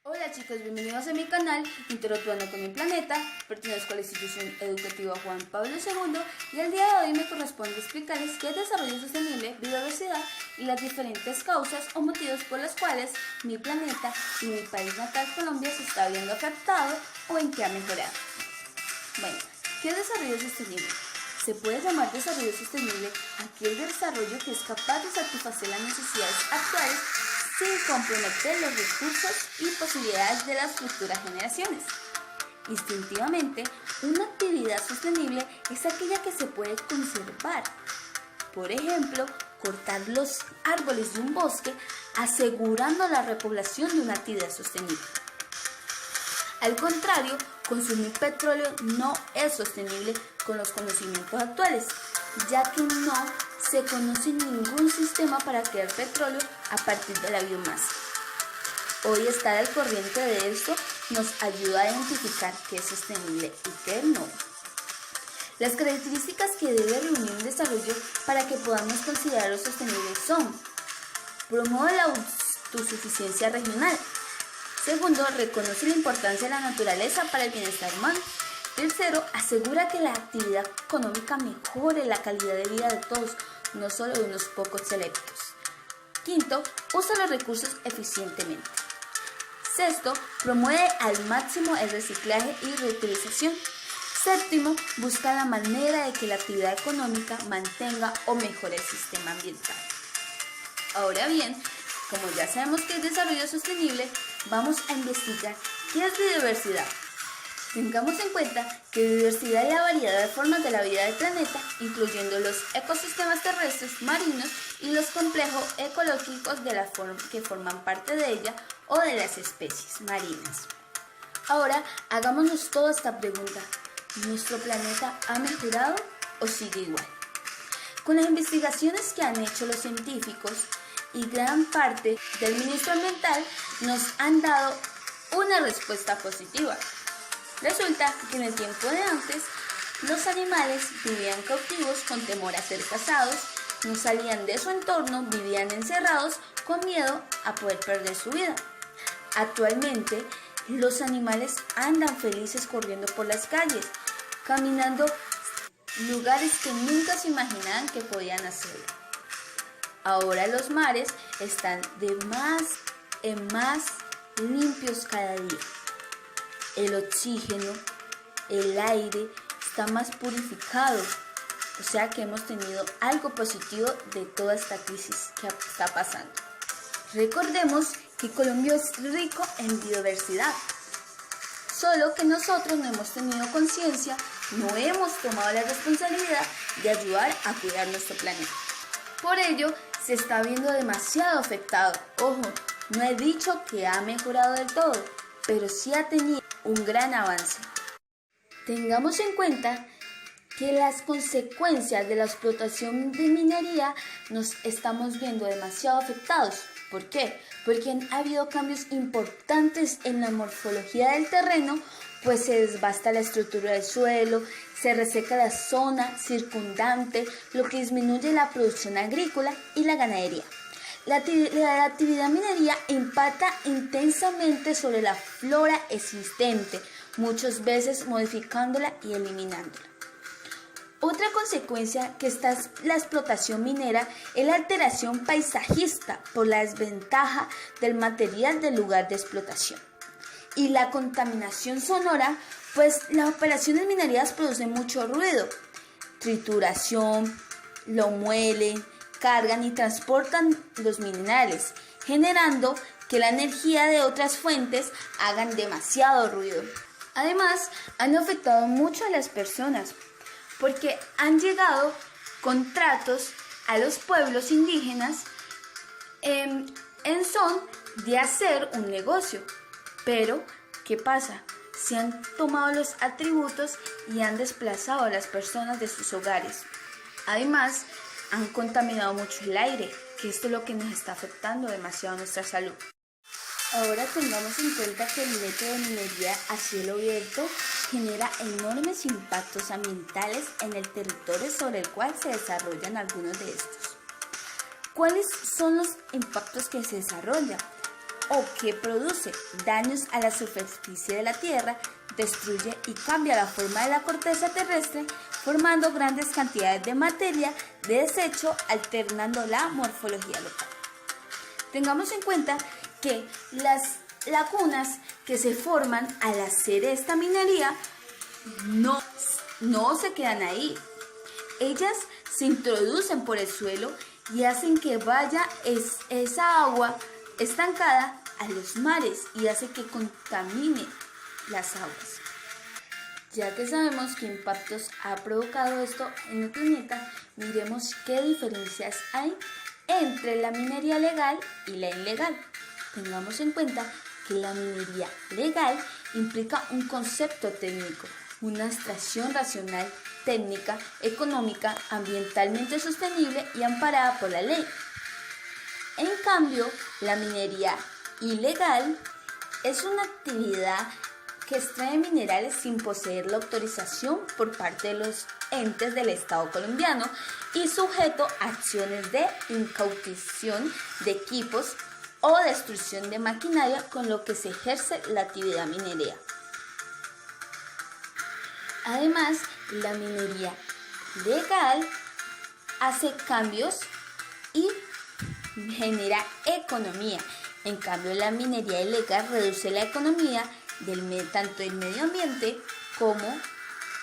Hola chicos, bienvenidos a mi canal Interactuando con mi Planeta. Pertenezco a la institución educativa Juan Pablo II y el día de hoy me corresponde explicarles qué es desarrollo sostenible, biodiversidad y las diferentes causas o motivos por los cuales mi planeta y mi país natal Colombia se está viendo afectado o en qué ha mejorado. Bueno, ¿qué es desarrollo sostenible? Se puede llamar desarrollo sostenible aquel desarrollo que es capaz de satisfacer las necesidades actuales sin comprometer los recursos y posibilidades de las futuras generaciones. Instintivamente, una actividad sostenible es aquella que se puede conservar. Por ejemplo, cortar los árboles de un bosque asegurando la repoblación de una actividad sostenible. Al contrario, consumir petróleo no es sostenible con los conocimientos actuales, ya que no se conoce ningún sistema para crear petróleo a partir de la biomasa. Hoy estar al corriente de esto nos ayuda a identificar qué es sostenible y qué no. Las características que debe reunir un desarrollo para que podamos considerarlo sostenible son: promueve la autosuficiencia regional. Segundo, reconoce la importancia de la naturaleza para el bienestar humano. Tercero, asegura que la actividad económica mejore la calidad de vida de todos, no solo de unos pocos selectos. Quinto, usa los recursos eficientemente. Sexto, promueve al máximo el reciclaje y reutilización. Séptimo, busca la manera de que la actividad económica mantenga o mejore el sistema ambiental. Ahora bien, como ya sabemos que es desarrollo sostenible, vamos a investigar qué es biodiversidad. Tengamos en cuenta que biodiversidad es la variedad de formas de la vida del planeta, incluyendo los ecosistemas terrestres, marinos y los complejos ecológicos que forman parte de ella o de las especies marinas. Ahora, hagámonos toda esta pregunta: ¿nuestro planeta ha mejorado o sigue igual? Con las investigaciones que han hecho los científicos y gran parte del ministro ambiental nos han dado una respuesta positiva. Resulta que en el tiempo de antes, los animales vivían cautivos con temor a ser cazados, no salían de su entorno, vivían encerrados con miedo a poder perder su vida. Actualmente, los animales andan felices corriendo por las calles, caminando lugares que nunca se imaginaban que podían hacerlo. Ahora los mares están de más en más limpios cada día. El oxígeno, el aire está más purificado, o sea que hemos tenido algo positivo de toda esta crisis que está pasando. Recordemos que Colombia es rico en biodiversidad, solo que nosotros no hemos tenido conciencia, no hemos tomado la responsabilidad de ayudar a cuidar nuestro planeta. Por ello, se está viendo demasiado afectado. Ojo, no he dicho que ha mejorado del todo, pero sí ha tenido un gran avance. Tengamos en cuenta que las consecuencias de la explotación de minería nos estamos viendo demasiado afectados. ¿Por qué? Porque han habido cambios importantes en la morfología del terreno, pues se desbasta la estructura del suelo, se reseca la zona circundante, lo que disminuye la producción agrícola y la ganadería. La actividad minería impacta intensamente sobre la flora existente, muchas veces modificándola y eliminándola. Otra consecuencia que está la explotación minera es la alteración paisajista por la desventaja del material del lugar de explotación. Y la contaminación sonora, pues las operaciones minerías producen mucho ruido, trituración, lo muelen, cargan y transportan los minerales, generando que la energía de otras fuentes hagan demasiado ruido. Además, han afectado mucho a las personas, porque han llegado contratos a los pueblos indígenas en son de hacer un negocio. Pero, ¿qué pasa? Se han tomado los atributos y han desplazado a las personas de sus hogares. Además, han contaminado mucho el aire, que esto es lo que nos está afectando demasiado a nuestra salud. Ahora tengamos en cuenta que el método de minería a cielo abierto genera enormes impactos ambientales en el territorio sobre el cual se desarrollan algunos de estos. ¿Cuáles son los impactos que se desarrollan? o que produce daños a la superficie de la Tierra, destruye y cambia la forma de la corteza terrestre, formando grandes cantidades de materia de desecho, alternando la morfología local. Tengamos en cuenta que las lagunas que se forman al hacer esta minería no se quedan ahí. Ellas se introducen por el suelo y hacen que vaya esa agua estancada a los mares y hace que contamine las aguas. Ya que sabemos qué impactos ha provocado esto en el planeta, miremos qué diferencias hay entre la minería legal y la ilegal. Tengamos en cuenta que la minería legal implica un concepto técnico, una extracción racional, técnica, económica, ambientalmente sostenible y amparada por la ley. En cambio, la minería ilegal es una actividad que extrae minerales sin poseer la autorización por parte de los entes del Estado colombiano y sujeto a acciones de incautación de equipos o destrucción de maquinaria con lo que se ejerce la actividad minera. Además, la minería legal hace cambios y genera economía. En cambio, la minería ilegal reduce la economía tanto del medio ambiente como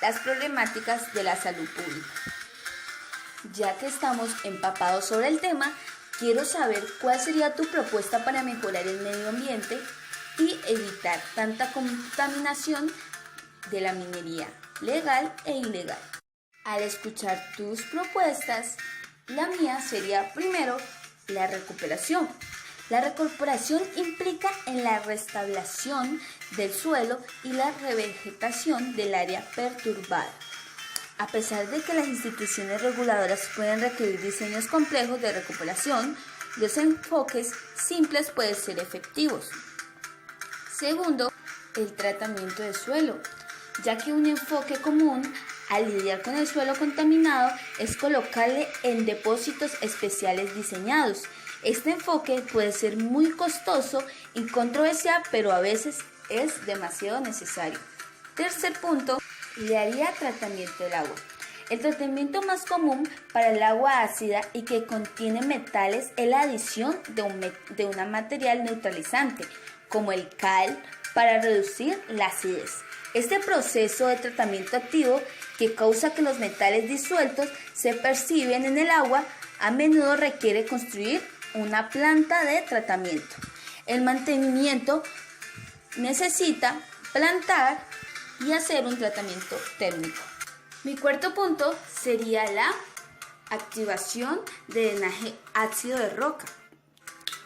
las problemáticas de la salud pública. Ya que estamos empapados sobre el tema, quiero saber cuál sería tu propuesta para mejorar el medio ambiente y evitar tanta contaminación de la minería legal e ilegal. Al escuchar tus propuestas, la mía sería primero la recuperación. La recuperación implica en la restauración del suelo y la revegetación del área perturbada. A pesar de que las instituciones reguladoras pueden requerir diseños complejos de recuperación, los enfoques simples pueden ser efectivos. Segundo, el tratamiento del suelo, ya que un enfoque común al lidiar con el suelo contaminado es colocarle en depósitos especiales diseñados. Este enfoque puede ser muy costoso y controversial, pero a veces es demasiado necesario. Tercer punto, le haría tratamiento del agua. El tratamiento más común para el agua ácida y que contiene metales es la adición de un material neutralizante, como el cal, para reducir la acidez. Este proceso de tratamiento activo que causa que los metales disueltos se perciben en el agua a menudo requiere construir una planta de tratamiento. El mantenimiento necesita plantar y hacer un tratamiento térmico. Mi cuarto punto sería la activación de drenaje ácido de roca.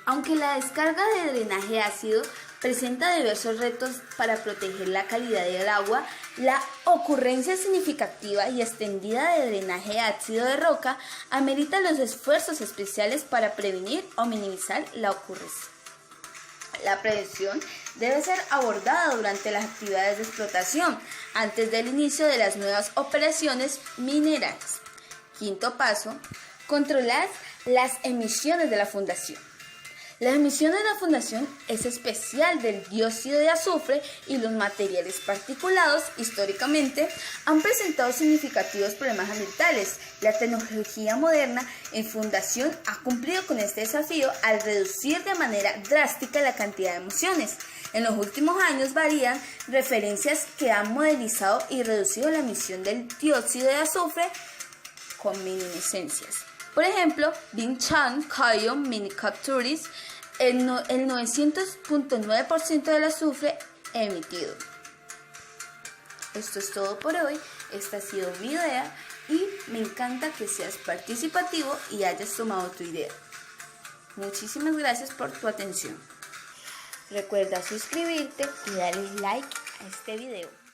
Aunque la descarga de drenaje ácido presenta diversos retos para proteger la calidad del agua, la ocurrencia significativa y extendida de drenaje ácido de roca amerita los esfuerzos especiales para prevenir o minimizar la ocurrencia. La prevención debe ser abordada durante las actividades de explotación, antes del inicio de las nuevas operaciones mineras. Quinto paso, controlar las emisiones de la fundación. La emisión de la fundación es especial del dióxido de azufre y los materiales particulados históricamente han presentado significativos problemas ambientales. La tecnología moderna en fundación ha cumplido con este desafío al reducir de manera drástica la cantidad de emisiones. En los últimos años varían referencias que han modelizado y reducido la emisión del dióxido de azufre con minimiscencias. Por ejemplo, Vinchan Cayon Minicapturis, el 900.9% del azufre emitido. Esto es todo por hoy. Esta ha sido mi idea y me encanta que seas participativo y hayas tomado tu idea. Muchísimas gracias por tu atención. Recuerda suscribirte y darle like a este video.